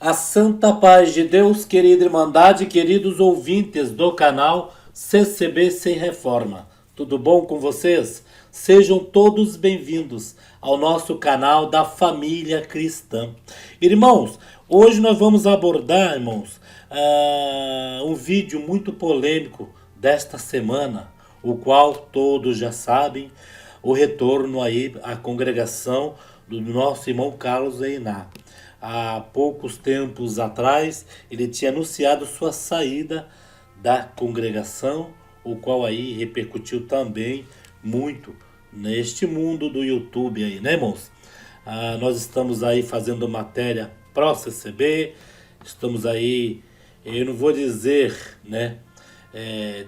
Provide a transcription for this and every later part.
A santa paz de Deus, querida Irmandade, queridos ouvintes do canal CCB Sem Reforma. Tudo bom com vocês? Sejam todos bem-vindos ao nosso canal da família cristã. Irmãos, hoje nós vamos abordar, irmãos, um vídeo muito polêmico desta semana, o qual todos já sabem, o retorno aí à congregação do nosso irmão Carlos Einá. Há poucos tempos atrás, ele tinha anunciado sua saída da congregação, o qual aí repercutiu também muito neste mundo do YouTube aí, né, irmãos? Nós estamos aí fazendo matéria pro CCB, estamos aí, eu não vou dizer, né,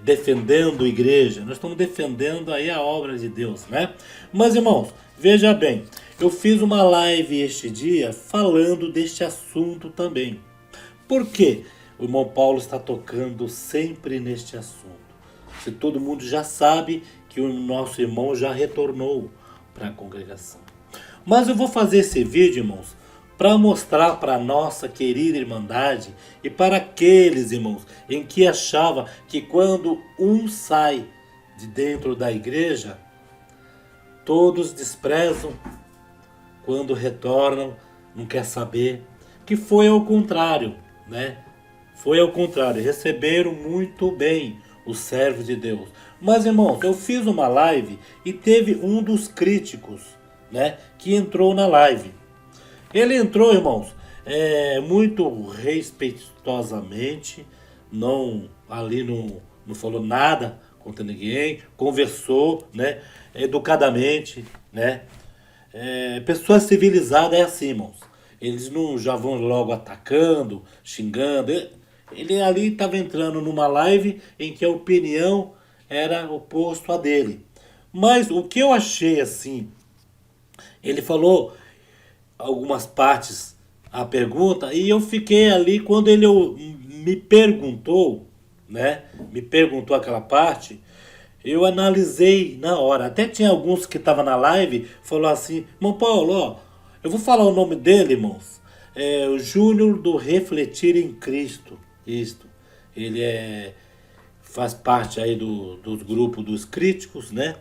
defendendo a igreja, nós estamos defendendo aí a obra de Deus, né? Mas, irmãos, veja bem, eu fiz uma live este dia falando deste assunto também. Por quê? O irmão Paulo está tocando sempre neste assunto. Se todo mundo já sabe que o nosso irmão já retornou para a congregação. Mas eu vou fazer esse vídeo, irmãos, para mostrar para a nossa querida Irmandade e para aqueles, irmãos, em que achava que quando um sai de dentro da igreja, todos desprezam, quando retornam, não quer saber, que foi ao contrário, né? Foi ao contrário, receberam muito bem os servos de Deus. Mas, irmãos, eu fiz uma live e teve um dos críticos, né, que entrou na live. Ele entrou, irmãos, muito respeitosamente, não falou nada contra ninguém, conversou, né, educadamente, né. Pessoa civilizada é assim, irmãos. Eles não já vão logo atacando, xingando. Ele ali estava entrando numa live em que a opinião era oposto à dele. Mas o que eu achei assim, ele falou algumas partes a pergunta e eu fiquei ali quando ele me perguntou, né? Me perguntou aquela parte, eu analisei na hora. Até tinha alguns que estavam na live, falou assim, irmão Paulo, ó, eu vou falar o nome dele, irmãos. É o Júnior do Refletir em Cristo. Isto. Ele faz parte aí dos grupos dos críticos, né?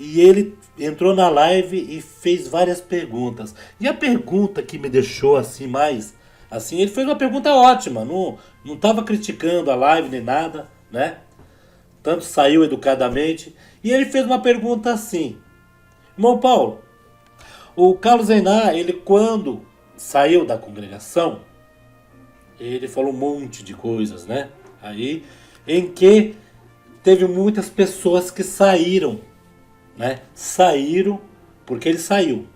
E ele entrou na live e fez várias perguntas. E a pergunta que me deixou assim mais... Assim, ele fez uma pergunta ótima. Não estava criticando a live nem nada, né? Tanto saiu educadamente. E ele fez uma pergunta assim. Irmão Paulo, o Carlos Einá, ele quando saiu da congregação, ele falou um monte de coisas, né? Aí, em que teve muitas pessoas que saíram, né? Saíram porque ele saiu.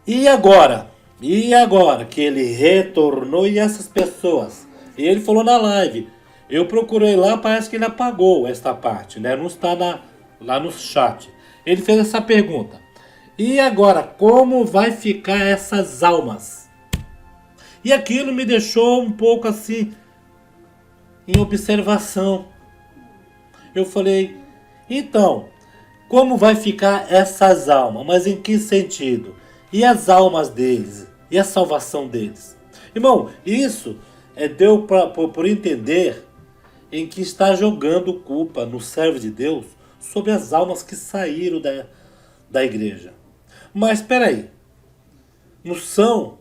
E agora? E agora que ele retornou e essas pessoas? E ele falou na live, eu procurei lá, parece que ele apagou esta parte, né? Não está lá no chat. Ele fez essa pergunta. E agora, como vai ficar essas almas? E aquilo me deixou um pouco assim, em observação. Eu falei, então, como vai ficar essas almas? Mas em que sentido? E as almas deles? E a salvação deles? Irmão, isso deu por entender em que está jogando culpa no servo de Deus sobre as almas que saíram da igreja. Mas espera aí, não são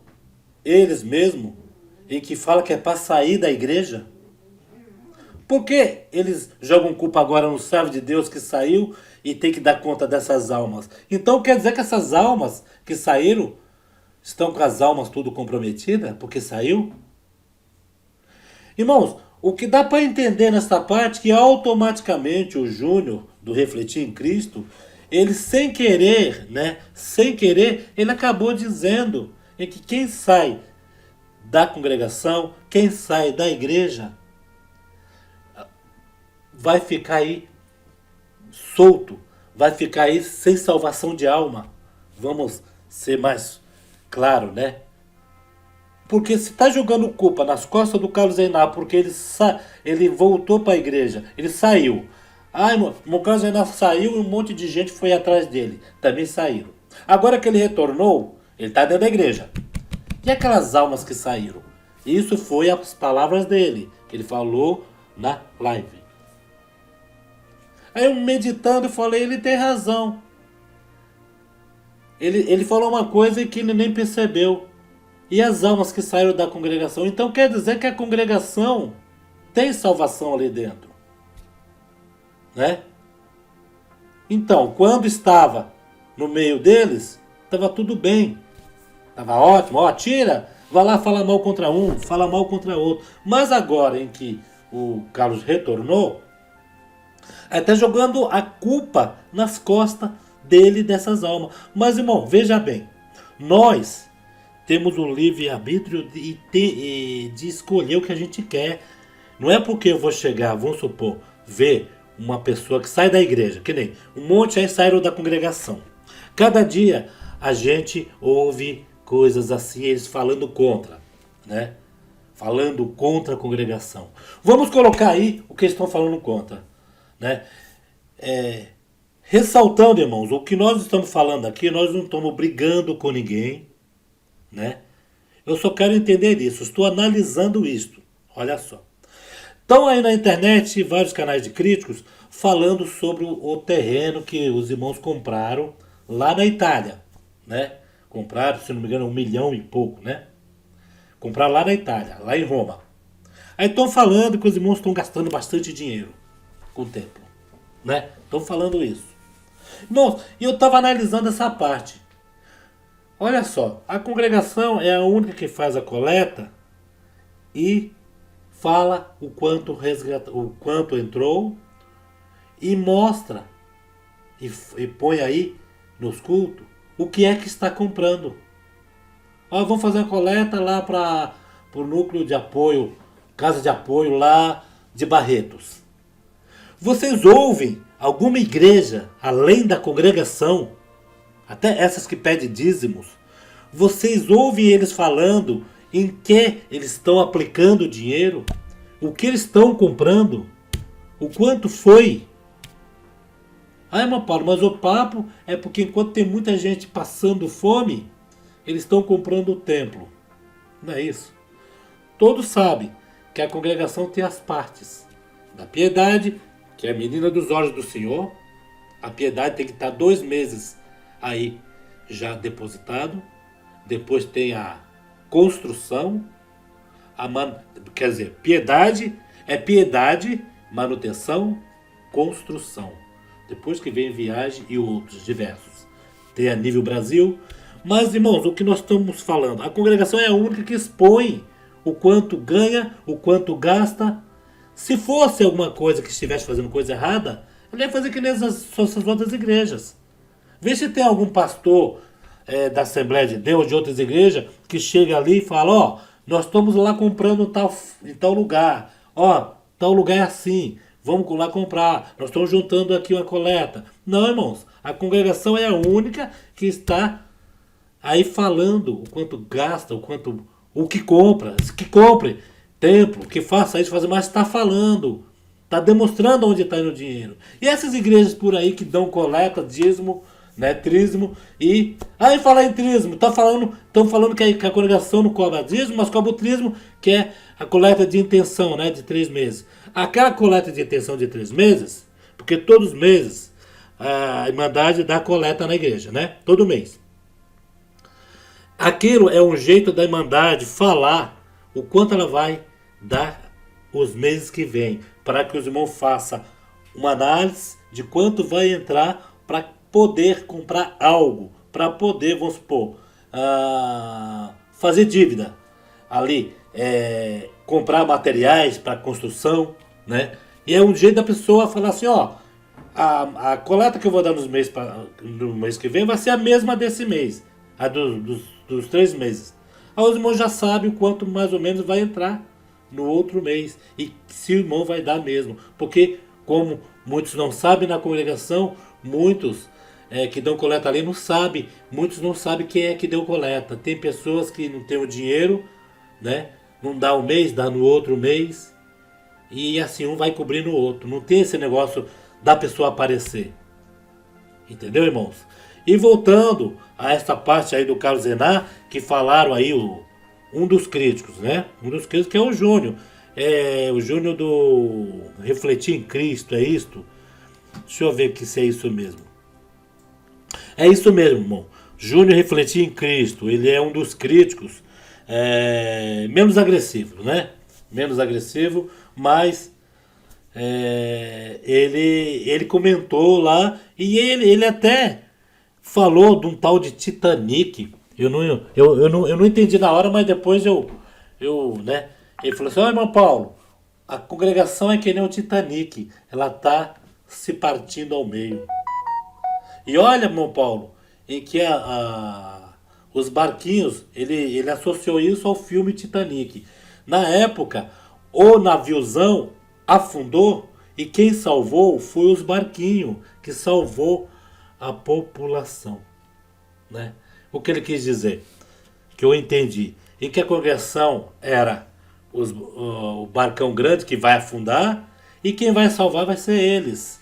eles mesmos em que fala que é para sair da igreja? Por que eles jogam culpa agora no servo de Deus que saiu e tem que dar conta dessas almas? Então quer dizer que essas almas que saíram estão com as almas tudo comprometidas porque saiu? Irmãos, o que dá para entender nessa parte é que automaticamente o Júnior do Refletir em Cristo, ele sem querer, né? Sem querer, ele acabou dizendo em que quem sai da congregação, quem sai da igreja, vai ficar aí solto, vai ficar aí sem salvação de alma. Vamos ser mais claro, né? Porque se está jogando culpa nas costas do Carlos Einá, porque ele voltou para a igreja, ele saiu. Irmão, o Carlos Einá saiu e um monte de gente foi atrás dele, também saíram. Agora que ele retornou, Ele está dentro da igreja. E aquelas almas que saíram? Isso foi as palavras dele, que ele falou na live. Aí eu meditando, eu falei, ele tem razão. Ele falou uma coisa que ele nem percebeu. E as almas que saíram da congregação? Então quer dizer que a congregação tem salvação ali dentro. Né? Então, quando estava no meio deles, estava tudo bem. Estava ótimo. Ó, tira, vai lá falar mal contra um, fala mal contra outro. Mas agora em que o Carlos retornou, está jogando a culpa nas costas dele, dessas almas. Mas, irmão, veja bem. Nós temos um livre-arbítrio de escolher o que a gente quer. Não é porque eu vou chegar, vamos supor, ver uma pessoa que sai da igreja, que nem um monte aí saíram da congregação. Cada dia a gente ouve coisas assim, eles falando contra, né? Falando contra a congregação. Vamos colocar aí o que eles estão falando contra, né? Ressaltando, irmãos, o que nós estamos falando aqui, nós não estamos brigando com ninguém, né? Eu só quero entender isso, estou analisando isto, olha só. Estão aí na internet vários canais de críticos falando sobre o terreno que os irmãos compraram lá na Itália, né? Compraram, se não me engano, 1 milhão e pouco, né? Compraram lá na Itália, lá em Roma. Aí estão falando que os irmãos estão gastando bastante dinheiro com o templo, né? Estão falando isso. Nossa, e eu estava analisando essa parte. Olha só, a congregação é a única que faz a coleta e fala o quanto entrou e mostra e põe aí nos cultos o que é que está comprando. Ó, vamos fazer uma coleta lá para o núcleo de apoio, casa de apoio lá de Barretos. Vocês ouvem alguma igreja, além da congregação, até essas que pedem dízimos, vocês ouvem eles falando em que eles estão aplicando o dinheiro, o que eles estão comprando, o quanto foi? Ah, irmão Paulo, mas o papo é porque enquanto tem muita gente passando fome, eles estão comprando o templo. Não é isso? Todos sabem que a congregação tem as partes da piedade, que é a menina dos olhos do Senhor. A piedade tem que estar 2 meses aí já depositado. Depois tem a construção, quer dizer, piedade, manutenção, construção. Depois que vem viagem e outros diversos. Tem a nível Brasil. Mas, irmãos, o que nós estamos falando? A congregação é a única que expõe o quanto ganha, o quanto gasta. Se fosse alguma coisa que estivesse fazendo coisa errada, ele ia fazer que nem essas outras igrejas. Vê se tem algum pastor da Assembleia de Deus, de outras igrejas, que chega ali e fala, ó, nós estamos lá comprando em tal lugar. Ó, tal lugar é assim. Vamos lá comprar. Nós estamos juntando aqui uma coleta. Não, irmãos. A congregação é a única que está aí falando o quanto gasta, o que compra. Que compre templo, que faça isso, mas está falando. Está demonstrando onde está indo o dinheiro. E essas igrejas por aí que dão coleta, dízimo, né, trízimo, e aí falar em trízimo, estão falando que a congregação não cobra dízimo, mas cobra o trízimo, que é a coleta de intenção, né, de 3 meses. Aquela coleta de intenção de 3 meses, porque todos os meses a Irmandade dá coleta na igreja, né, todo mês. Aquilo é um jeito da Irmandade falar o quanto ela vai dar os meses que vem, para que os irmãos façam uma análise de quanto vai entrar para poder comprar algo, para poder, vamos supor, fazer dívida ali, comprar materiais para construção, né? E é um jeito da pessoa falar assim, ó, a coleta que eu vou dar no mês que vem vai ser a mesma desse mês, a dos 3 meses. Aí os irmãos já sabem o quanto mais ou menos vai entrar no outro mês e se o irmão vai dar mesmo, porque como muitos não sabem na congregação, muitos que dão coleta ali não sabem, muitos não sabem quem é que deu coleta. Tem pessoas que não têm o dinheiro, né? Não dá um mês, dá no outro mês, e assim um vai cobrindo o outro. Não tem esse negócio da pessoa aparecer. Entendeu, irmãos? E voltando a essa parte aí do Carlos Renan, que falaram aí um dos críticos, né? Um dos críticos que é o Júnior. É o Júnior do Refletir em Cristo, é isto? Deixa eu ver aqui se é isso mesmo. É isso mesmo, irmão. Júnior Refletir em Cristo, ele é um dos críticos menos agressivo, né? Menos agressivo, mas ele comentou lá e ele até falou de um tal de Titanic. Eu não entendi na hora, mas depois né? Ele falou assim: ó, irmão Paulo, a congregação é que nem o Titanic, ela tá se partindo ao meio. E olha, irmão Paulo, em que os barquinhos, ele associou isso ao filme Titanic. Na época, o naviozão afundou e quem salvou foi os barquinhos, que salvou a população, né? O que ele quis dizer? Que eu entendi. E que a congregação era o barcão grande que vai afundar e quem vai salvar vai ser eles.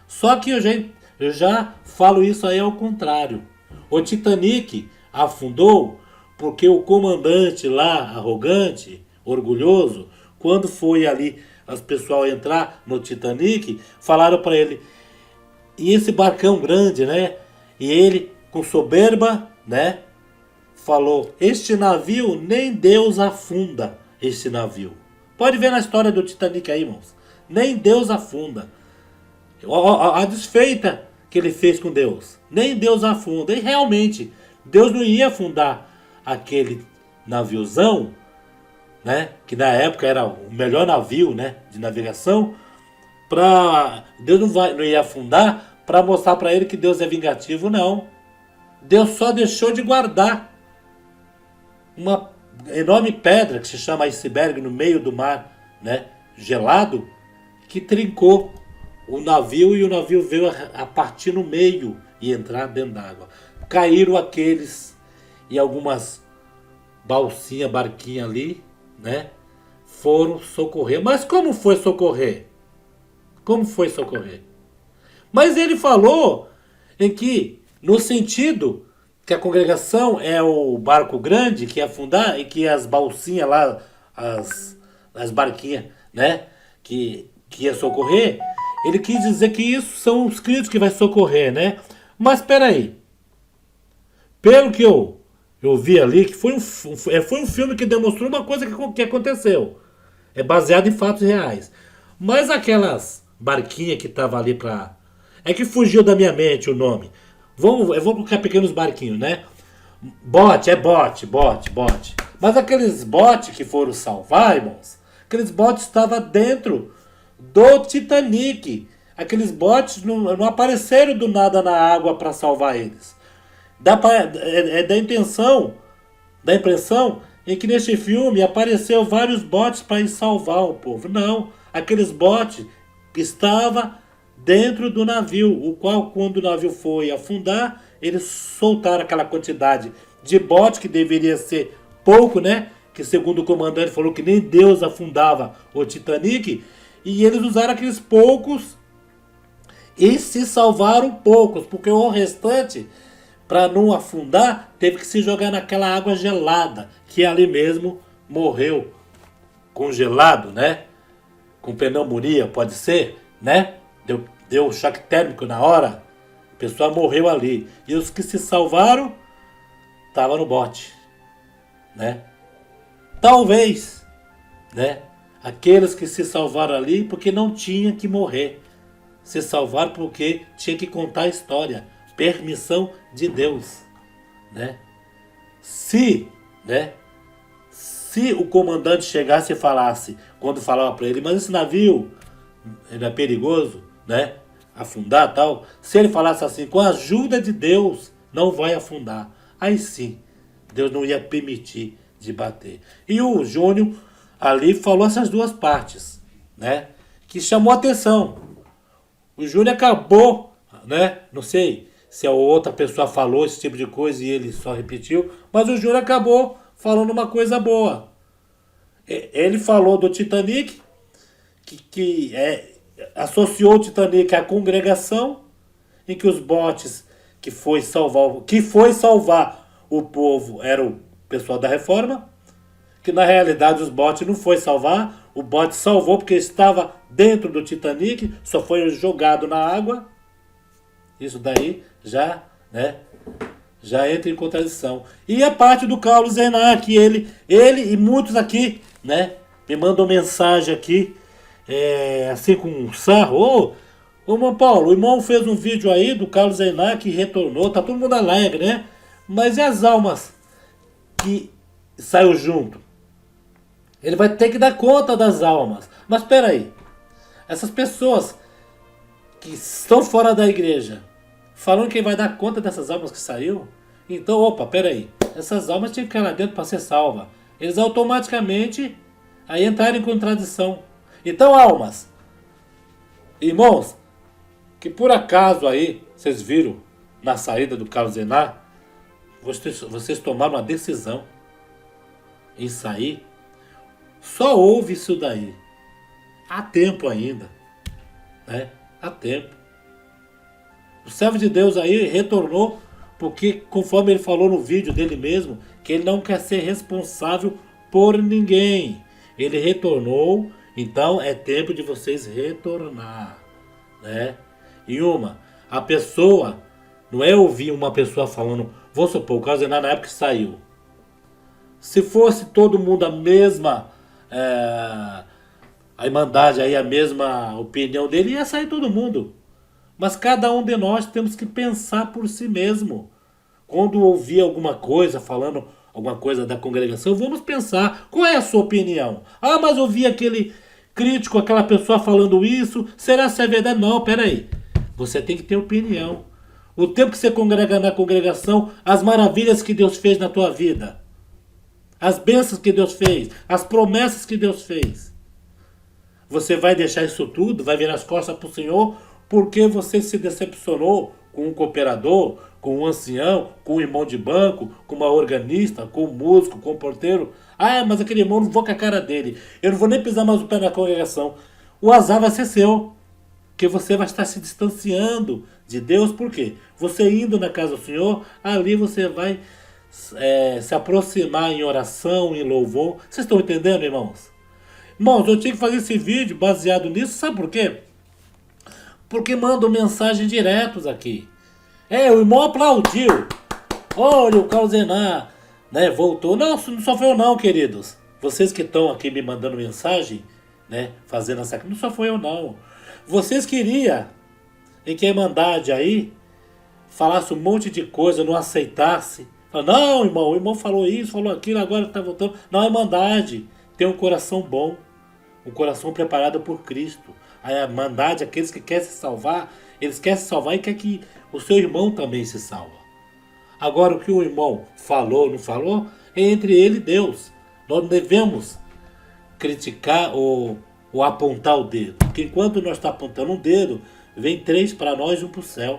Só que eu já falo isso aí ao contrário. O Titanic afundou porque o comandante lá, arrogante, orgulhoso, quando foi ali as pessoas entrar no Titanic, falaram para ele, e esse barcão grande, né? E ele, com soberba, né? Falou, este navio nem Deus afunda, este navio. Pode ver na história do Titanic aí, irmãos. Nem Deus afunda. A desfeita que ele fez com Deus. Nem Deus afunda. E realmente, Deus não ia afundar aquele naviozão, né? Que na época era o melhor navio, né? De navegação. Deus não ia afundar para mostrar para ele que Deus é vingativo, não. Deus só deixou de guardar uma enorme pedra que se chama iceberg no meio do mar, né? Gelado, que trincou o navio e o navio veio a partir no meio e entrar dentro d'água. Caíram aqueles e algumas balsinhas, barquinhas ali, né? Foram socorrer. Mas como foi socorrer? Como foi socorrer? Mas ele falou em que, no sentido que a congregação é o barco grande que ia afundar e que as balsinhas lá, as barquinhas, né? Que ia socorrer, ele quis dizer que isso são os críticos que vai socorrer, né? Mas espera aí. Pelo que eu vi ali, que foi um filme que demonstrou uma coisa que aconteceu. É baseado em fatos reais. Mas aquelas barquinhas que estavam ali pra... É que fugiu da minha mente o nome. Eu vou colocar pequenos barquinhos, né? Bote. Mas aqueles botes que foram salvar, irmãos, aqueles botes estavam dentro do Titanic. Aqueles botes não apareceram do nada na água para salvar eles. Da impressão em que neste filme apareceu vários botes para ir salvar o povo. Não, aqueles botes estavam dentro do navio, o qual quando o navio foi afundar, eles soltaram aquela quantidade de botes que deveria ser pouco, né? Que segundo o comandante falou que nem Deus afundava o Titanic, e eles usaram aqueles poucos e se salvaram poucos, porque o restante, para não afundar, teve que se jogar naquela água gelada, que ali mesmo morreu congelado, né? Com pneumonia, pode ser, né? Deu choque térmico na hora, a pessoa morreu ali. E os que se salvaram estavam no bote, né? Talvez, né? Aqueles que se salvaram ali porque não tinha que morrer. Se salvaram porque tinha que contar a história. Permissão de Deus, né? Se o comandante chegasse e falasse, quando falava para ele, mas esse navio é perigoso, né? Afundar tal. Se ele falasse assim, com a ajuda de Deus, não vai afundar. Aí sim, Deus não ia permitir de bater. E o Júnior ali falou essas duas partes, né? Que chamou a atenção. O Júnior acabou, né? Não sei se a outra pessoa falou esse tipo de coisa e ele só repetiu, mas o Júnior acabou falando uma coisa boa. Ele falou do Titanic, que associou o Titanic à congregação, em que os botes que foi salvar o povo era o pessoal da reforma, que na realidade os botes não foi salvar, o bote salvou porque estava dentro do Titanic, só foi jogado na água. Isso daí já, né, já entra em contradição. E a parte do Carlos Zenar, que ele e muitos aqui, né, me mandam mensagem aqui, assim com um sarro. Ô, irmão Paulo, o irmão fez um vídeo aí do Carlos Zenar que retornou, tá todo mundo alegre, né? Mas e as almas que saiu junto? Ele vai ter que dar conta das almas. Mas espera aí, essas pessoas que estão fora da igreja, falando que vai dar conta dessas almas que saiu, então, opa, peraí, essas almas tinham que ficar lá dentro para ser salva. Eles automaticamente aí entraram em contradição. Então, almas, irmãos, que por acaso aí, vocês viram na saída do Carlos Zenar, vocês tomaram uma decisão em sair, só houve isso daí. Há tempo ainda, né? Há tempo. O servo de Deus aí retornou porque, conforme ele falou no vídeo dele mesmo, que ele não quer ser responsável por ninguém. Ele retornou, então é tempo de vocês retornar, né? E a pessoa, não é ouvir uma pessoa falando, vou supor, o Carlos Zenar na época que saiu. Se fosse todo mundo a mesma, a irmandade aí, a mesma opinião dele, ia sair todo mundo. Mas cada um de nós temos que pensar por si mesmo. Quando ouvir alguma coisa, falando alguma coisa da congregação, vamos pensar, qual é a sua opinião? Ah, mas ouvi aquele crítico, aquela pessoa falando isso, será que é verdade? Não, peraí. Você tem que ter opinião. O tempo que você congrega na congregação, as maravilhas que Deus fez na tua vida, as bênçãos que Deus fez, as promessas que Deus fez. Você vai deixar isso tudo, vai virar as costas para o Senhor, porque você se decepcionou com um cooperador, com um ancião, com um irmão de banco, com uma organista, com um músico, com um porteiro. Ah, mas aquele irmão, não vou com a cara dele. Eu não vou nem pisar mais o pé na congregação. O azar vai ser seu. Porque você vai estar se distanciando de Deus. Por quê? Você indo na casa do Senhor, ali você vai se aproximar em oração, em louvor. Vocês estão entendendo, irmãos? Irmãos, eu tinha que fazer esse vídeo baseado nisso. Sabe por quê? Porque mandam mensagens diretos aqui. O irmão aplaudiu. Olha, o Carlos Zenar, né, voltou. Não, não só foi eu não, queridos. Vocês que estão aqui me mandando mensagem, né, fazendo essa... Não só foi eu não. Vocês queriam em que a Irmandade aí falasse um monte de coisa, não aceitasse. Fala, não, irmão, o irmão falou isso, falou aquilo, agora está voltando. Não, a Irmandade tem um coração bom, um coração preparado por Cristo. A Irmandade, aqueles que querem se salvar, eles querem se salvar e querem que o seu irmão também se salva. Agora, o que o irmão falou, não falou, é entre ele e Deus. Nós não devemos criticar ou apontar o dedo. Porque enquanto nós estamos apontando um dedo, vem 3 para nós e 1 para o céu.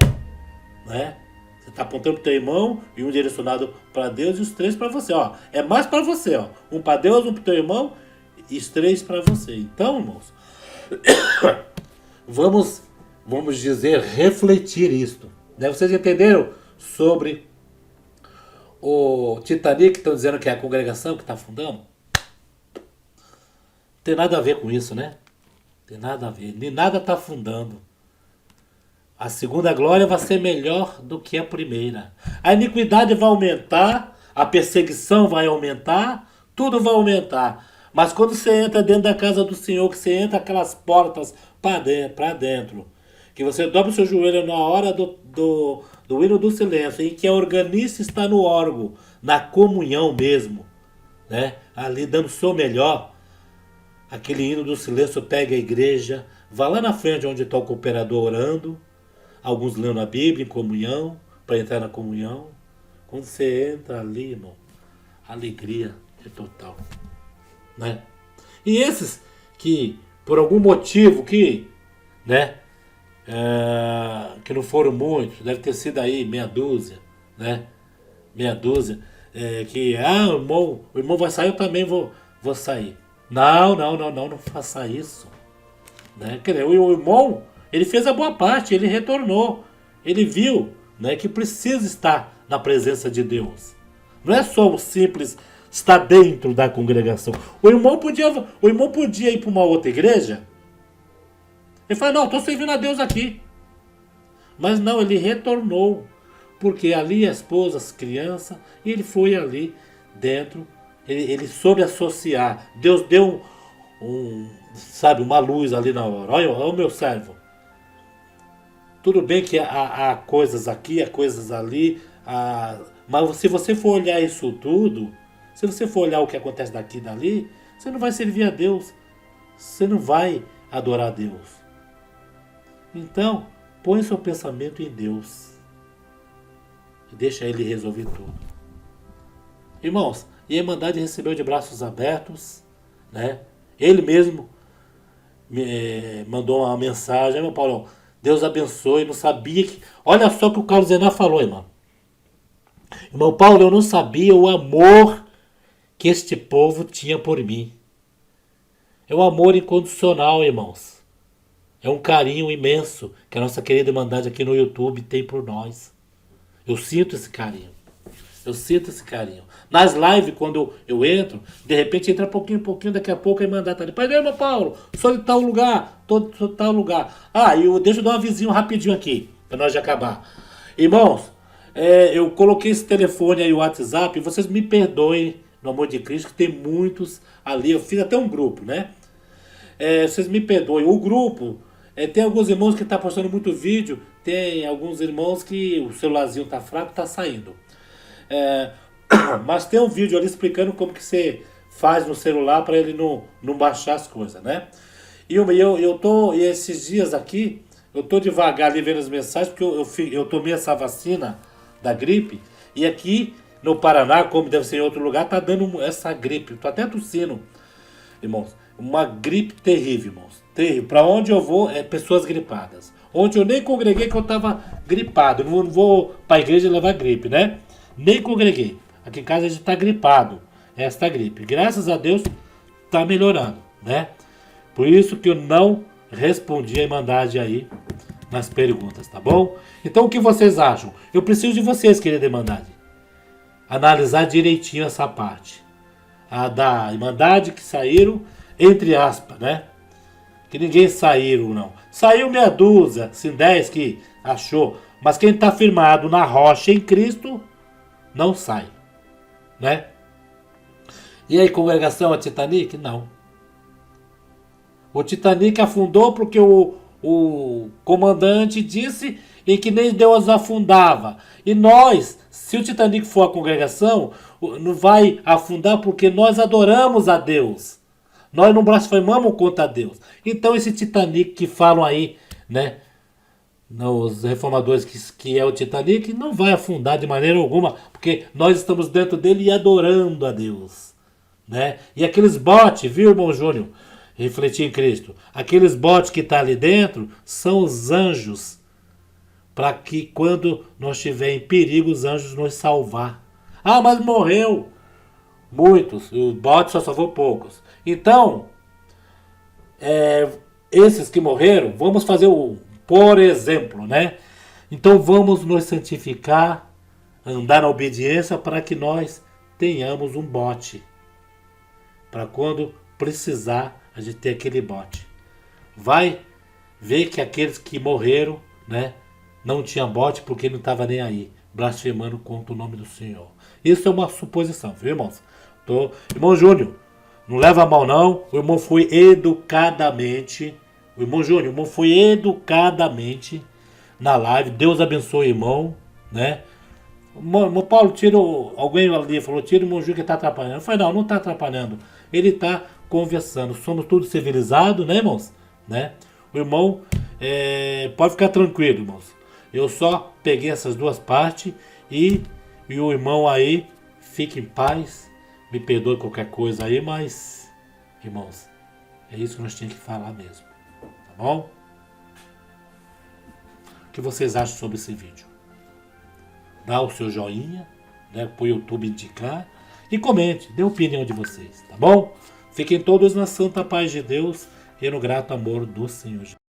Né? Você está apontando para o teu irmão e um direcionado para Deus e os 3 para você. Ó, é mais para você. Ó. 1 para Deus, 1 para o teu irmão e os 3 para você. Então, irmãos, vamos dizer, refletir isto. Né? Vocês entenderam sobre o Titanic, que estão dizendo que é a congregação que está afundando? Tem nada a ver com isso, né? Tem nada a ver. Nem nada está afundando. A segunda glória vai ser melhor do que a primeira. A iniquidade vai aumentar, a perseguição vai aumentar, tudo vai aumentar. Mas quando você entra dentro da casa do Senhor, que você entra aquelas portas para dentro, que você dobra o seu joelho na hora do hino do silêncio, em que a organista está no órgão, na comunhão mesmo, né? Ali dando o seu melhor. Aquele hino do silêncio pega a igreja, vai lá na frente onde está o cooperador orando, alguns lendo a Bíblia em comunhão, para entrar na comunhão. Quando você entra ali, irmão, a alegria é total. Né? E esses que, por algum motivo que, né, que não foram muitos, deve ter sido aí meia dúzia, né? Meia dúzia, que, o irmão vai sair, eu também vou sair. Não faça isso. Né? Quer dizer, o irmão, ele fez a boa parte, ele retornou. Ele viu né, que precisa estar na presença de Deus. Não é só o simples estar dentro da congregação. O irmão podia ir para uma outra igreja. Ele fala, não, estou servindo a Deus aqui. Mas não, ele retornou. Porque ali a esposa, as crianças, e ele foi ali dentro. Ele soube associar. Deus deu sabe, uma luz ali na hora. Olha o meu servo. Tudo bem que há coisas aqui, há coisas ali. Mas se você for olhar isso tudo, se você for olhar o que acontece daqui e dali, você não vai servir a Deus. Você não vai adorar a Deus. Então, põe seu pensamento em Deus. E deixa Ele resolver tudo. Irmãos, e a Irmandade recebeu de braços abertos, né? Ele mesmo me mandou uma mensagem, meu Paulão, Deus abençoe, não sabia que... Olha só o que o Carlos Zenar falou, irmão. Irmão Paulo, eu não sabia o amor que este povo tinha por mim. É um amor incondicional, irmãos. É um carinho imenso que a nossa querida Irmandade aqui no YouTube tem por nós. Eu sinto esse carinho. Eu sinto esse carinho. Nas lives, quando eu entro, de repente entra pouquinho, daqui a pouco a Irmandade tá ali. Pai, meu Paulo, sou de tal lugar, tô de tal lugar. Deixa eu dar um avisinho rapidinho aqui, para nós já acabar. Irmãos, eu coloquei esse telefone aí, o WhatsApp, vocês me perdoem, no amor de Cristo, que tem muitos ali. Eu fiz até um grupo, né? Vocês me perdoem. O grupo, tem alguns irmãos que estão postando muito vídeo, tem alguns irmãos que o celularzinho tá fraco, tá saindo. Mas tem um vídeo ali explicando como que você faz no celular para ele não baixar as coisas, né? E esses dias aqui, eu tô devagar ali vendo as mensagens, porque eu tomei essa vacina da gripe, e aqui no Paraná, como deve ser em outro lugar, tá dando essa gripe. Eu tô até tossindo, irmãos. Uma gripe terrível, irmãos. Terrível. Para onde eu vou, pessoas gripadas. Ontem eu nem congreguei que eu tava gripado. Não vou pra igreja levar gripe, né? Nem congreguei. Aqui em casa a gente tá gripado. Esta gripe. Graças a Deus tá melhorando, né? Por isso que eu não respondi a Irmandade aí nas perguntas, tá bom? Então o que vocês acham? Eu preciso de vocês, querida Irmandade. Analisar direitinho essa parte. A da Irmandade que saíram, entre aspas, né? Que ninguém saíram, não. Saiu meia dúzia, assim, 10 que achou. Mas quem está firmado na rocha em Cristo, não sai, né? E aí, congregação, a Titanic? Não. O Titanic afundou porque o comandante disse e que nem Deus afundava. E nós, se o Titanic for a congregação, não vai afundar porque nós adoramos a Deus. Nós não blasfemamos contra Deus. Então esse Titanic que falam aí, né, os reformadores que é o Titanic, não vai afundar de maneira alguma, porque nós estamos dentro dele e adorando a Deus, né? E aqueles botes, viu, irmão Júnior, refletir em Cristo, aqueles botes que estão ali dentro são os anjos, para que quando nós estiver em perigo, os anjos nos salvar. Mas morreu muitos, o bote só salvou poucos. Então, esses que morreram, vamos fazer por exemplo, né? Então vamos nos santificar, andar na obediência para que nós tenhamos um bote. Para quando precisar, a gente ter aquele bote. Vai ver que aqueles que morreram, né, não tinham bote porque não estava nem aí, blasfemando contra o nome do Senhor. Isso é uma suposição, viu, irmãos? Irmão Júnior, não leva a mal não, o irmão foi educadamente, o irmão Júnior, o irmão foi educadamente na live, Deus abençoe o irmão, né? Irmão Paulo, alguém ali falou, tira o irmão Júnior que está atrapalhando. Eu falei, não está atrapalhando, ele está conversando, somos todos civilizados, né, irmãos? Né? O irmão, pode ficar tranquilo, irmãos, eu só peguei essas duas partes e o irmão aí, fique em paz. Me perdoe qualquer coisa aí, mas, irmãos, é isso que nós tínhamos que falar mesmo. Tá bom? O que vocês acham sobre esse vídeo? Dá o seu joinha, né, para o YouTube indicar. E comente, dê a opinião de vocês, tá bom? Fiquem todos na santa paz de Deus e no grato amor do Senhor Jesus.